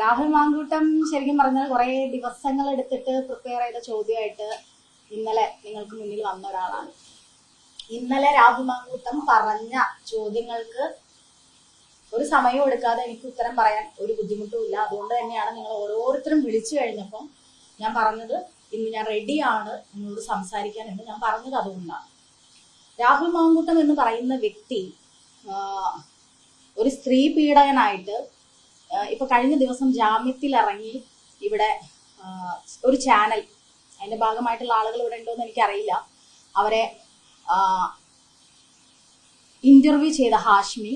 രാഹുൽ മാങ്കൂട്ടം ശരിക്കും പറഞ്ഞാൽ കുറെ ദിവസങ്ങൾ എടുത്തിട്ട് പ്രിപ്പയർ ചെയ്ത ചോദ്യമായിട്ട് ഇന്നലെ നിങ്ങൾക്ക് മുന്നിൽ വന്ന ഒരാളാണ്. ഇന്നലെ രാഹുൽ മാങ്കൂട്ടം പറഞ്ഞ ചോദ്യങ്ങൾക്ക് ഒരു സമയവും എടുക്കാതെ എനിക്ക് ഉത്തരം പറയാൻ ഒരു ബുദ്ധിമുട്ടുമില്ല. അതുകൊണ്ട് തന്നെയാണ് നിങ്ങൾ ഓരോരുത്തരും വിളിച്ചു കഴിഞ്ഞപ്പം ഞാൻ പറഞ്ഞത് ഇന്ന് ഞാൻ റെഡിയാണ് നിങ്ങളോട് സംസാരിക്കാൻ എന്ന് ഞാൻ പറഞ്ഞത്. അതുകൊണ്ടാണ് രാഹുൽ മാങ്കൂട്ടം എന്ന് പറയുന്ന വ്യക്തി ഒരു സ്ത്രീ പീഡകനായിട്ട് ഇപ്പൊ കഴിഞ്ഞ ദിവസം ജാമ്യത്തിൽ ഇറങ്ങി ഇവിടെ ഒരു ചാനൽ, അതിന്റെ ഭാഗമായിട്ടുള്ള ആളുകൾ ഇവിടെ ഉണ്ടോ എന്ന് എനിക്കറിയില്ല, അവരെ ഇന്റർവ്യൂ ചെയ്ത ഹാഷ്മി.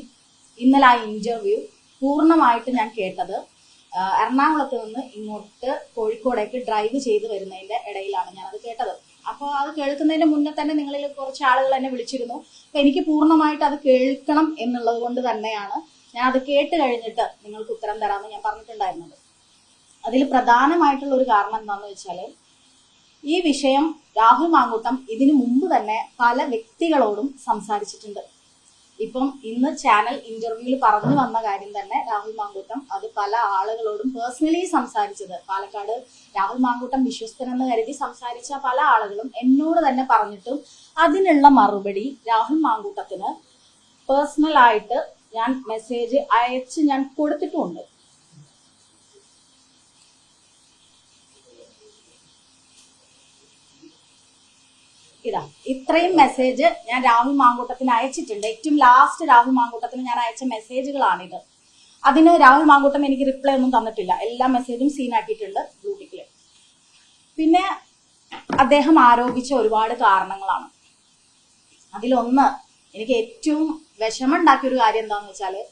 ഇന്നലെ ആ ഇന്റർവ്യൂ പൂർണ്ണമായിട്ട് ഞാൻ കേട്ടത് എറണാകുളത്ത് നിന്ന് ഇങ്ങോട്ട് കോഴിക്കോടേക്ക് ഡ്രൈവ് ചെയ്ത് വരുന്നതിന്റെ ഇടയിലാണ് ഞാനത് കേട്ടത്. അപ്പോൾ അത് കേൾക്കുന്നതിന് മുന്നേ തന്നെ നിങ്ങളിൽ കുറച്ച് ആളുകൾ എന്നെ വിളിച്ചിരുന്നു. അപ്പൊ എനിക്ക് പൂർണ്ണമായിട്ട് അത് കേൾക്കണം എന്നുള്ളത് കൊണ്ട് തന്നെയാണ് ഞാൻ അത് കേട്ട് കഴിഞ്ഞിട്ട് നിങ്ങൾക്ക് ഉത്തരം തരാമെന്ന് ഞാൻ പറഞ്ഞിട്ടുണ്ടായിരുന്നത്. അതിൽ പ്രധാനമായിട്ടുള്ള ഒരു കാരണം എന്താണെന്ന് വെച്ചാൽ, ഈ വിഷയം രാഹുൽ മാങ്കൂട്ടം ഇതിനു മുമ്പ് തന്നെ പല വ്യക്തികളോടും സംസാരിച്ചിട്ടുണ്ട്. ഇപ്പം ഇന്ന് ചാനൽ ഇന്റർവ്യൂവിൽ പറഞ്ഞു വന്ന കാര്യം തന്നെ രാഹുൽ മാങ്കൂട്ടം അത് പല ആളുകളോടും പേഴ്സണലി സംസാരിച്ചത്. പാലക്കാട് രാഹുൽ മാങ്കൂട്ടം വിശ്വസ്തനെന്ന് കരുതി സംസാരിച്ച പല ആളുകളും എന്നോട് തന്നെ പറഞ്ഞിട്ടും അതിനുള്ള മറുപടി രാഹുൽ മാങ്കൂട്ടത്തിന് പേഴ്സണലായിട്ട് ഞാൻ മെസ്സേജ് അയച്ച് ഞാൻ കൊടുത്തിട്ടുമുണ്ട്. ഇതാ ഇത്രയും മെസ്സേജ് ഞാൻ രാഹുൽ മാങ്കൂട്ടത്തിന് അയച്ചിട്ടുണ്ട്. ഏറ്റവും ലാസ്റ്റ് രാഹുൽ മാങ്കൂട്ടത്തിന് ഞാൻ അയച്ച മെസ്സേജുകളാണിത്. അതിന് രാഹുൽ മാങ്കൂട്ടം എനിക്ക് റിപ്ലൈ ഒന്നും തന്നിട്ടില്ല. എല്ലാ മെസ്സേജും സീനാക്കിയിട്ടുണ്ട് ബ്ലൂടിക്കില്. പിന്നെ അദ്ദേഹം ആരോപിച്ച ഒരുപാട് കാരണങ്ങളാണ്. അതിലൊന്ന് എനിക്ക് ഏറ്റവും വിഷമമുണ്ടാക്കിയ ഒരു കാര്യം എന്താന്ന് വെച്ചാല്,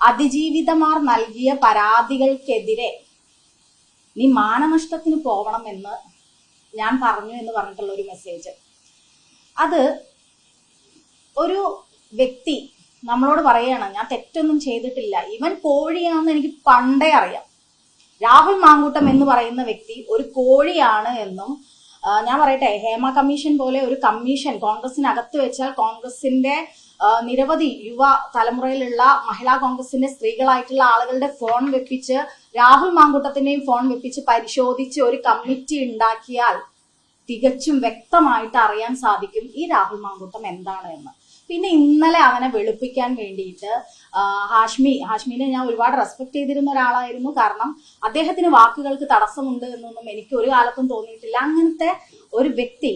അതിജീവിതമാർ നൽകിയ പരാതികൾക്കെതിരെ നീ മാനനഷ്ടത്തിന് പോകണം എന്ന് ഞാൻ പറഞ്ഞു എന്ന് പറഞ്ഞിട്ടുള്ള ഒരു മെസ്സേജ്. അത് ഒരു വ്യക്തി നമ്മളോട് പറയാണ്, ഞാൻ തെറ്റൊന്നും ചെയ്തിട്ടില്ല, ഇവൻ കോഴിയാണെന്ന് എനിക്ക് പണ്ടേ അറിയാം. രാഹുൽ മാങ്കൂട്ടം എന്ന് പറയുന്ന വ്യക്തി ഒരു കോഴിയാണ് എന്നും, ഞാൻ പറയട്ടെ, ഹേമ കമ്മീഷൻ പോലെ ഒരു കമ്മീഷൻ കോൺഗ്രസിനകത്ത് വെച്ചാൽ കോൺഗ്രസിന്റെ നിരവധി യുവ തലമുറയിലുള്ള മഹിളാ കോൺഗ്രസിന്റെ സ്ത്രീകളായിട്ടുള്ള ആളുകളുടെ ഫോൺ വെപ്പിച്ച് രാഹുൽ മാങ്കൂട്ടത്തിന്റെയും ഫോൺ വെപ്പിച്ച് പരിശോധിച്ച് ഒരു കമ്മിറ്റി ഉണ്ടാക്കിയാൽ തികച്ചും വ്യക്തമായിട്ട് അറിയാൻ സാധിക്കും ഈ രാഹുൽ മാങ്കൂട്ടം എന്താണ് എന്ന്. പിന്നെ ഇന്നലെ അവനെ വെളുപ്പിക്കാൻ വേണ്ടിയിട്ട് ഹാഷ്മിനെ ഞാൻ ഒരുപാട് റെസ്പെക്ട് ചെയ്തിരുന്ന ഒരാളായിരുന്നു. കാരണം അദ്ദേഹത്തിന് വാക്കുകൾക്ക് തടസ്സമുണ്ട് എന്നൊന്നും എനിക്ക് ഒരു കാലത്തും തോന്നിയിട്ടില്ല. അങ്ങനത്തെ ഒരു വ്യക്തി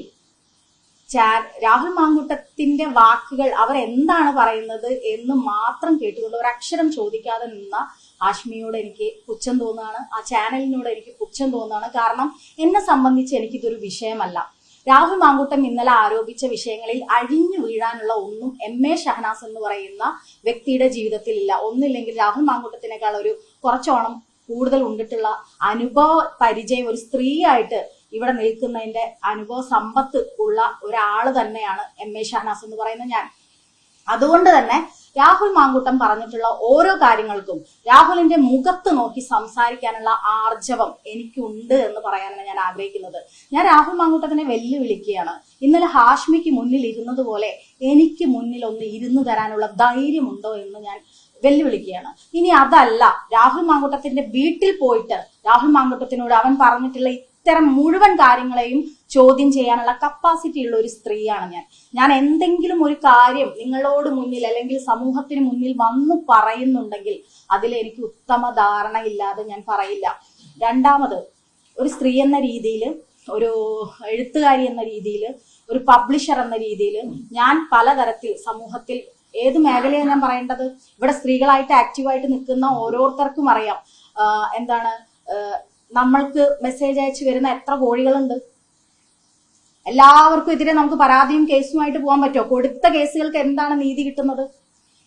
രാഹുൽ മാങ്കൂട്ടത്തിന്റെ വാക്കുകൾ അവരെന്താണ് പറയുന്നത് എന്ന് മാത്രം കേട്ടുകൊണ്ട് ഒരക്ഷരം ചോദിക്കാതെ നിന്ന ഹാഷ്മിയോട് എനിക്ക് പുച്ഛം തോന്നുകയാണ്. ആ ചാനലിനോട് എനിക്ക് പുച്ഛം തോന്നുകയാണ്. കാരണം എന്നെ സംബന്ധിച്ച് എനിക്കിതൊരു വിഷയമല്ല. രാഹുൽ മാങ്കൂട്ടം ഇന്നലെ ആരോപിച്ച വിഷയങ്ങളിൽ അഴിഞ്ഞു വീഴാനുള്ള ഒന്നും എം.എ. ഷഹനാസ് എന്ന് പറയുന്ന വ്യക്തിയുടെ ജീവിതത്തിൽ ഇല്ല. ഒന്നില്ലെങ്കിൽ രാഹുൽ മാങ്കൂട്ടത്തിനേക്കാൾ ഒരു കുറച്ചോണം കൂടുതൽ ഉണ്ടിട്ടുള്ള അനുഭവ പരിചയം, ഒരു സ്ത്രീയായിട്ട് ഇവിടെ നിൽക്കുന്നതിന്റെ അനുഭവ സമ്പത്ത് ഉള്ള ഒരാള് തന്നെയാണ് എം.എ. ഷഹനാസ് എന്ന് പറയുന്ന ഞാൻ. അതുകൊണ്ട് തന്നെ രാഹുൽ മാങ്കൂട്ടം പറഞ്ഞിട്ടുള്ള ഓരോ കാര്യങ്ങൾക്കും രാഹുലിന്റെ മുഖത്ത് നോക്കി സംസാരിക്കാനുള്ള ആർജവം എനിക്കുണ്ട് എന്ന് പറയാനാണ് ഞാൻ ആഗ്രഹിക്കുന്നത്. ഞാൻ രാഹുൽ മാങ്കൂട്ടത്തിനെ വെല്ലുവിളിക്കുകയാണ്. ഇന്നലെ ഹാഷ്മിക്ക് മുന്നിൽ ഇരുന്നതുപോലെ എനിക്ക് മുന്നിൽ ഒന്ന് ഇരുന്നു തരാനുള്ള ധൈര്യമുണ്ടോ എന്ന് ഞാൻ വെല്ലുവിളിക്കുകയാണ്. ഇനി അതല്ല, രാഹുൽ മാങ്കൂട്ടത്തിന്റെ വീട്ടിൽ പോയിട്ട് രാഹുൽ മാങ്കൂട്ടത്തിനോട് അവൻ പറഞ്ഞിട്ടുള്ള ഇത്തരം മുഴുവൻ കാര്യങ്ങളെയും ചോദ്യം ചെയ്യാനുള്ള കപ്പാസിറ്റി ഉള്ള ഒരു സ്ത്രീയാണ് ഞാൻ എന്തെങ്കിലും ഒരു കാര്യം നിങ്ങളോട് മുന്നിൽ അല്ലെങ്കിൽ സമൂഹത്തിന് മുന്നിൽ വന്നു പറയുന്നുണ്ടെങ്കിൽ അതിൽ എനിക്ക് ഉത്തമ ധാരണയില്ലാതെ ഞാൻ പറയില്ല. രണ്ടാമത്, ഒരു സ്ത്രീ എന്ന രീതിയിൽ, ഒരു എഴുത്തുകാരി എന്ന രീതിയിൽ, ഒരു പബ്ലിഷർ എന്ന രീതിയിൽ ഞാൻ പലതരത്തിൽ സമൂഹത്തിൽ ഏത് മേഖലയാണ് ഞാൻ പറയേണ്ടത്, ഇവിടെ സ്ത്രീകളായിട്ട് ആക്റ്റീവായിട്ട് നിൽക്കുന്ന ഓരോരുത്തർക്കും അറിയാം എന്താണ് നമ്മൾക്ക് മെസ്സേജ് അയച്ചു വരുന്ന എത്ര കോഴികളുണ്ട്. എല്ലാവർക്കും എതിരെ നമുക്ക് പരാതിയും കേസുമായിട്ട് പോകാൻ പറ്റുമോ? കൊടുത്ത കേസുകൾക്ക് എന്താണ് നീതി കിട്ടുന്നത്?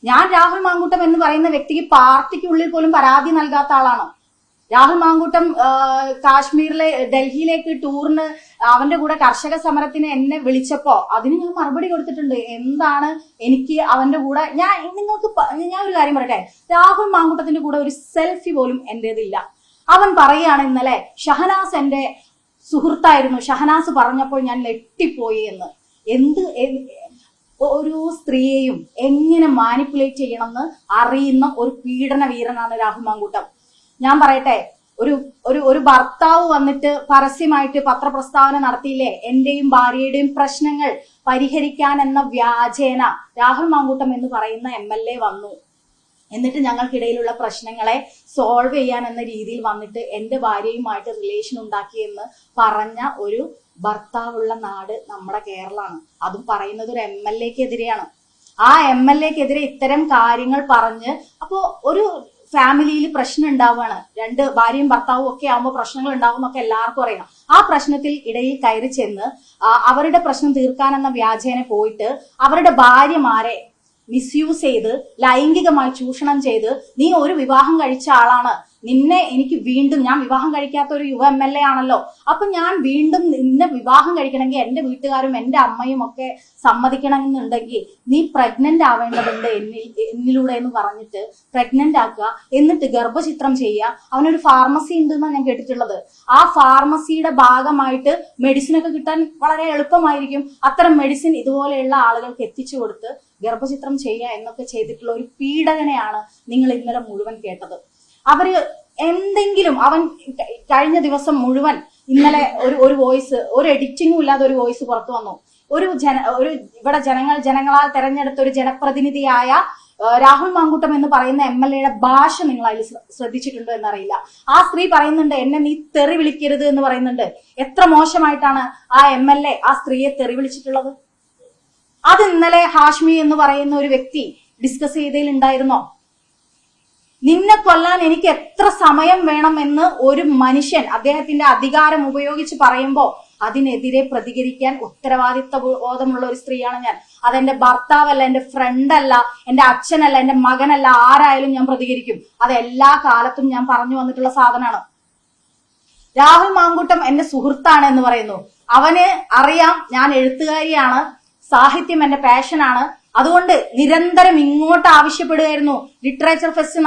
ഞാൻ രാഹുൽ മാങ്കൂട്ടം എന്ന് പറയുന്ന വ്യക്തിക്ക് പാർട്ടിക്കുള്ളിൽ പോലും പരാതി നൽകാത്ത ആളാണ്. രാഹുൽ മാങ്കൂട്ടം കാശ്മീരിലെ ഡൽഹിയിലേക്ക് ടൂറിന് അവന്റെ കൂടെ കർഷക സമരത്തിന് എന്നെ വിളിച്ചപ്പോ അതിന് ഞാൻ മറുപടി കൊടുത്തിട്ടുണ്ട്. എന്താണ് എനിക്ക് അവന്റെ കൂടെ ഞാൻ ഒരു കാര്യം പറയട്ടെ, രാഹുൽ മാങ്കൂട്ടത്തിന്റെ കൂടെ ഒരു സെൽഫി പോലും എന്റേതില്ല. അവൻ പറയാണ് ഇന്നലെ ഷഹനാസ് എന്റെ സുഹൃത്തായിരുന്നു, ഷഹനാസ് പറഞ്ഞപ്പോൾ ഞാൻ നെട്ടിപ്പോയി എന്ന്. ഒരു സ്ത്രീയെയും എങ്ങനെ മാനിപ്പുലേറ്റ് ചെയ്യണമെന്ന് അറിയുന്ന ഒരു പീഡന വീരനാണ് രാഹുൽ മാങ്കൂട്ടം. ഞാൻ പറയട്ടെ, ഒരു ഒരു ഒരു ഭർത്താവ് വന്നിട്ട് പരസ്യമായിട്ട് പത്രപ്രസ്താവന നടത്തിയില്ലേ, എന്റെയും ഭാര്യയുടെയും പ്രശ്നങ്ങൾ പരിഹരിക്കാൻ എന്ന വ്യാജേന രാഹുൽ മാങ്കൂട്ടം എന്ന് പറയുന്ന MLA വന്നു. എന്നിട്ട് ഞങ്ങൾക്കിടയിലുള്ള പ്രശ്നങ്ങളെ സോൾവ് ചെയ്യാൻ എന്ന രീതിയിൽ വന്നിട്ട് എന്റെ ഭാര്യയുമായിട്ട് റിലേഷൻ ഉണ്ടാക്കിയെന്ന് പറഞ്ഞ ഒരു ഭർത്താവുള്ള നാട് നമ്മുടെ കേരളമാണ്. അതും പറയുന്നത് ഒരു MLA-ക്കെതിരെയാണ്. ആ MLA-ക്കെതിരെ ഇത്തരം കാര്യങ്ങൾ പറഞ്ഞ് അപ്പോ ഒരു ഫാമിലിയിൽ പ്രശ്നം ഉണ്ടാവുകയാണ്. രണ്ട് ഭാര്യയും ഭർത്താവും ഒക്കെ ആവുമ്പോൾ പ്രശ്നങ്ങൾ ഉണ്ടാവും എന്നൊക്കെ എല്ലാവർക്കും അറിയാം. ആ പ്രശ്നത്തിൽ ഇടയിൽ കയറി ചെന്ന് അവരുടെ പ്രശ്നം തീർക്കാനെന്ന വ്യാജേന പോയിട്ട് അവരുടെ ഭാര്യമാരെ മിസ്യൂസ് ചെയ്ത് ലൈംഗികമായി ചൂഷണം ചെയ്ത്, നീ ഒരു വിവാഹം കഴിച്ച ആളാണ്, നിന്നെ എനിക്ക് വീണ്ടും, ഞാൻ വിവാഹം കഴിക്കാത്ത ഒരു യുവ MLA ആണല്ലോ, അപ്പൊ ഞാൻ വീണ്ടും നിന്നെ വിവാഹം കഴിക്കണമെങ്കിൽ എന്റെ വീട്ടുകാരും എന്റെ അമ്മയും ഒക്കെ സമ്മതിക്കണമെന്നുണ്ടെങ്കിൽ നീ പ്രഗ്നന്റ് ആവേണ്ടതുണ്ട് എന്നിലൂടെ എന്ന് പറഞ്ഞിട്ട് പ്രഗ്നന്റ് ആക്കുക. എന്നിട്ട് ഗർഭചിത്രം ചെയ്യുക. അവനൊരു ഫാർമസി ഉണ്ടെന്നാണ് ഞാൻ കേട്ടിട്ടുള്ളത്. ആ ഫാർമസിയുടെ ഭാഗമായിട്ട് മെഡിസിൻ ഒക്കെ കിട്ടാൻ വളരെ എളുപ്പമായിരിക്കും. അത്തരം മെഡിസിൻ ഇതുപോലെയുള്ള ആളുകൾക്ക് എത്തിച്ചു കൊടുത്ത് ഗർഭചിത്രം ചെയ്യുക എന്നൊക്കെ ചെയ്തിട്ടുള്ള ഒരു പീഡകനെയാണ് നിങ്ങൾ ഇന്നലെ മുഴുവൻ കേട്ടത്. അവര് എന്തെങ്കിലും, അവൻ കഴിഞ്ഞ ദിവസം മുഴുവൻ ഇന്നലെ ഒരു വോയിസ്, ഒരു എഡിറ്റിംഗും ഇല്ലാതെ ഒരു വോയിസ് പുറത്തു വന്നു. ഒരു ഇവിടെ ജനങ്ങളാൽ തെരഞ്ഞെടുത്ത ഒരു ജനപ്രതിനിധിയായ രാഹുൽ മാങ്കൂട്ടം എന്ന് പറയുന്ന MLA-യുടെ ഭാഷ നിങ്ങൾ അതിൽ ശ്രദ്ധിച്ചിട്ടുണ്ടോ എന്നറിയില്ല. ആ സ്ത്രീ പറയുന്നുണ്ട്, എന്നെ നീ തെറി വിളിക്കരുത് എന്ന് പറയുന്നുണ്ട്. എത്ര മോശമായിട്ടാണ് ആ MLA ആ സ്ത്രീയെ തെറി വിളിച്ചിട്ടുള്ളത്? അത് ഇന്നലെ ഹാഷ്മി എന്ന് പറയുന്ന ഒരു വ്യക്തി ഡിസ്കസ് ചെയ്തതിലുണ്ടായിരുന്നോ? നിന്നെ കൊല്ലാൻ എനിക്ക് എത്ര സമയം വേണം എന്ന് ഒരു മനുഷ്യൻ അദ്ദേഹത്തിന്റെ അധികാരം ഉപയോഗിച്ച് പറയുമ്പോൾ അതിനെതിരെ പ്രതികരിക്കാൻ ഉത്തരവാദിത്വ ബോധമുള്ള ഒരു സ്ത്രീയാണ് ഞാൻ. അതെന്റെ ഭർത്താവല്ല, എന്റെ ഫ്രണ്ടല്ല, എന്റെ അച്ഛനല്ല, എന്റെ മകനല്ല, ആരായാലും ഞാൻ പ്രതികരിക്കും. അത് എല്ലാ കാലത്തും ഞാൻ പറഞ്ഞു വന്നിട്ടുള്ള സാധനമാണ്. രാഹുൽ മാങ്കൂട്ടം എന്റെ സുഹൃത്താണ് എന്ന് പറയുന്നു. അവന് അറിയാം ഞാൻ എഴുത്തുകാരിയാണ്, സാഹിത്യം എന്റെ പാഷനാണ്. അതുകൊണ്ട് നിരന്തരം ഇങ്ങോട്ട് ആവശ്യപ്പെടുകയായിരുന്നു ലിറ്ററേച്ചർ ഫെസ്റ്റ്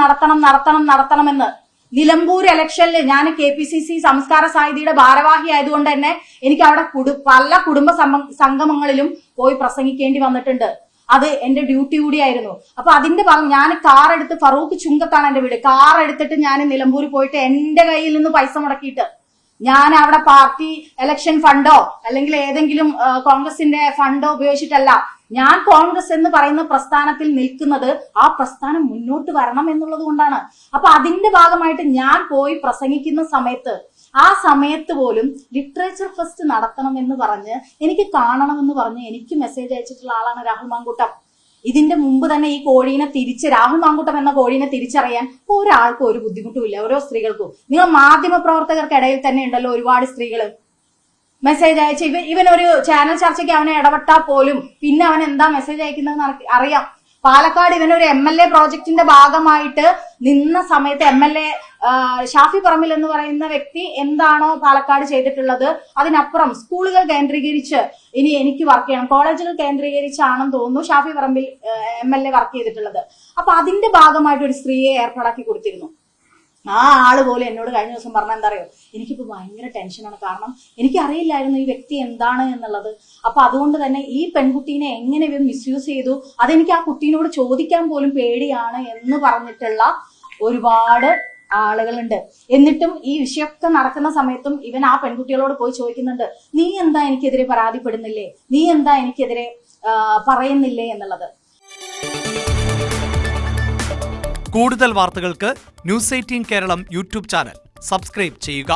നടത്തണമെന്ന്. നിലമ്പൂർ ഇലക്ഷനിൽ ഞാൻ KPCC സംസ്കാര സാഹിതിയുടെ ഭാരവാഹി ആയതുകൊണ്ട് തന്നെ എനിക്ക് അവിടെ പല കുടുംബ സംഗമങ്ങളിലും പോയി പ്രസംഗിക്കേണ്ടി വന്നിട്ടുണ്ട്. അത് എന്റെ ഡ്യൂട്ടി കൂടിയായിരുന്നു. അപ്പൊ അതിന്റെ ഭാഗം ഞാൻ കാർ എടുത്ത്, ഫറൂഖ് ചുങ്കത്താണ് എന്റെ വീട്, കാർ എടുത്തിട്ട് ഞാൻ നിലമ്പൂർ പോയിട്ട് എന്റെ കയ്യിൽ നിന്ന് പൈസ മുടക്കിയിട്ട് ഞാൻ അവിടെ പാർട്ടി ഇലക്ഷൻ ഫണ്ടോ അല്ലെങ്കിൽ ഏതെങ്കിലും കോൺഗ്രസിന്റെ ഫണ്ടോ ഉപയോഗിച്ചിട്ടല്ല. ഞാൻ കോൺഗ്രസ് എന്ന് പറയുന്ന പ്രസ്ഥാനത്തിൽ നിൽക്കുന്നത് ആ പ്രസ്ഥാനം മുന്നോട്ട് വരണം എന്നുള്ളത് കൊണ്ടാണ്. അപ്പൊ അതിന്റെ ഭാഗമായിട്ട് ഞാൻ പോയി പ്രസംഗിക്കുന്ന സമയത്ത് പോലും ലിറ്ററേച്ചർ ഫെസ്റ്റ് നടത്തണം എന്ന് പറഞ്ഞ് എനിക്ക് കാണണമെന്ന് പറഞ്ഞ് എനിക്ക് മെസ്സേജ് അയച്ചിട്ടുള്ള ആളാണ് രാഹുൽ മാങ്കൂട്ടം. ഇതിന്റെ മുമ്പ് തന്നെ ഈ കോഴീനെ രാഹുൽ മാങ്കൂട്ടം എന്ന കോഴീനെ തിരിച്ചറിയാൻ ഒരാൾക്കും ഒരു ബുദ്ധിമുട്ടുമില്ല, ഓരോ സ്ത്രീകൾക്കും. നിങ്ങൾ മാധ്യമ പ്രവർത്തകർക്കിടയിൽ തന്നെ ഉണ്ടല്ലോ ഒരുപാട് സ്ത്രീകള് മെസ്സേജ് അയച്ച് ഇവനൊരു ചാനൽ ചർച്ചയ്ക്ക് അവനെ ഇടപെട്ടാൽ പോലും പിന്നെ അവൻ എന്താ മെസ്സേജ് അയക്കുന്നതെന്ന് അറിയാം. പാലക്കാട് ഇവനൊരു MLA പ്രോജക്റ്റിന്റെ ഭാഗമായിട്ട് നിന്ന സമയത്ത് MLA ഷാഫി പറമ്പിൽ എന്ന് പറയുന്ന വ്യക്തി എന്താണോ പാലക്കാട് ചെയ്തിട്ടുള്ളത് അതിനപ്പുറം സ്കൂളുകൾ കേന്ദ്രീകരിച്ച് ഇനി എനിക്ക് വർക്ക് ചെയ്യണം, കോളേജുകൾ കേന്ദ്രീകരിച്ചാണെന്ന് തോന്നുന്നു ഷാഫി പറമ്പിൽ MLA വർക്ക് ചെയ്തിട്ടുള്ളത്. അപ്പൊ അതിന്റെ ഭാഗമായിട്ട് ഒരു സ്ത്രീയെ ഏർപ്പാടാക്കി കൊടുത്തിരുന്നു. ആ ആള് പോലും എന്നോട് കഴിഞ്ഞ ദിവസം പറഞ്ഞ എന്താ അറിയോ, എനിക്കിപ്പോ ഭയങ്കര ടെൻഷനാണ്, കാരണം എനിക്കറിയില്ലായിരുന്നു ഈ വ്യക്തി എന്താണ് എന്നുള്ളത്. അപ്പൊ അതുകൊണ്ട് തന്നെ ഈ പെൺകുട്ടീനെ എങ്ങനെ ഇവർ മിസ്യൂസ് ചെയ്തു, അതെനിക്ക് ആ കുട്ടീനോട് ചോദിക്കാൻ പോലും പേടിയാണ് എന്ന് പറഞ്ഞിട്ടുള്ള ഒരുപാട് ആളുകളുണ്ട്. എന്നിട്ടും ഈ വിഷയമൊക്കെ നടക്കുന്ന സമയത്തും ഇവൻ ആ പെൺകുട്ടികളോട് പോയി ചോദിക്കുന്നുണ്ട്, നീ എന്താ എനിക്കെതിരെ പരാതിപ്പെടുന്നില്ലേ, നീ എന്താ എനിക്കെതിരെ പറയുന്നില്ലേ എന്നുള്ളത്. കൂടുതൽ വാർത്തകൾക്ക് News 18 Keralam YouTube channel subscribe ചെയ്യുക.